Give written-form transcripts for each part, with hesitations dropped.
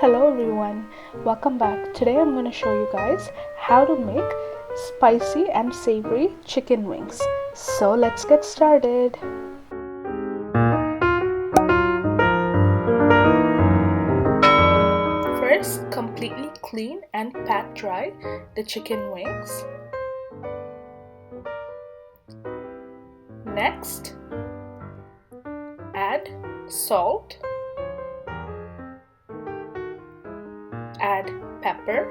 Hello everyone, welcome back. Today I'm going to show you guys how to make spicy and savory chicken wings. So let's get started. First, completely clean and pat dry the chicken wings. Next, add salt, add pepper,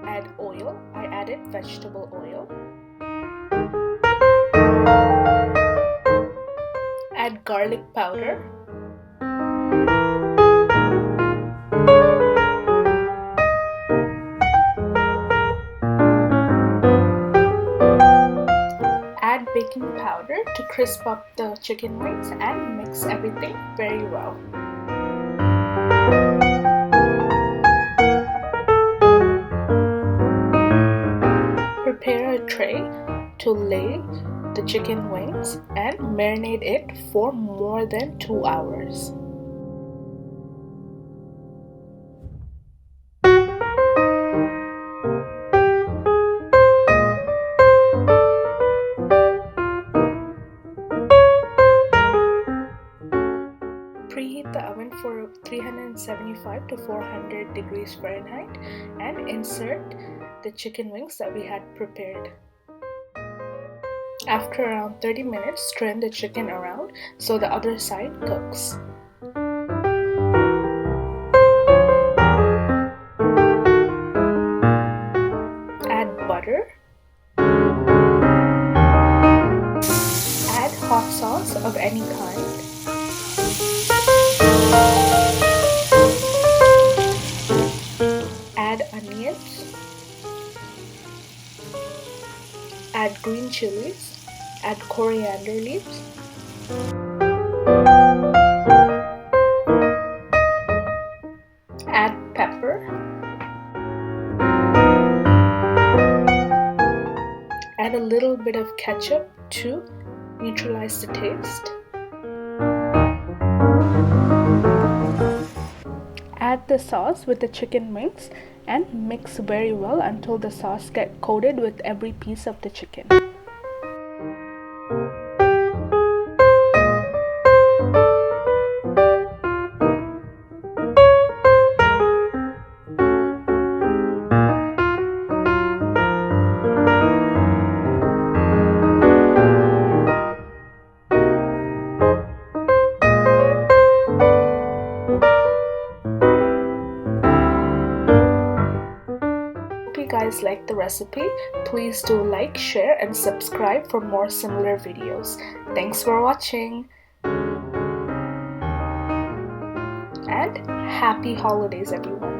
add oil. I added vegetable oil. Add garlic powder. Add baking powder to crisp up the chicken wings and mix everything very well. Prepare a tray to lay the chicken wings and marinate it for more than 2 hours. Preheat the oven for 375 to 400 degrees Fahrenheit and insert the chicken wings that we had prepared. After around 30 minutes, turn the chicken around so the other side cooks. Add butter. Add hot sauce of any kind. Add onions. Add green chilies. Add coriander leaves. Add pepper. Add a little bit of ketchup to neutralize the taste. Add the sauce with the chicken wings and mix very well until the sauce gets coated with every piece of the chicken. If you guys like the recipe, please do like, share and subscribe for more similar videos. Thanks for watching and happy holidays everyone.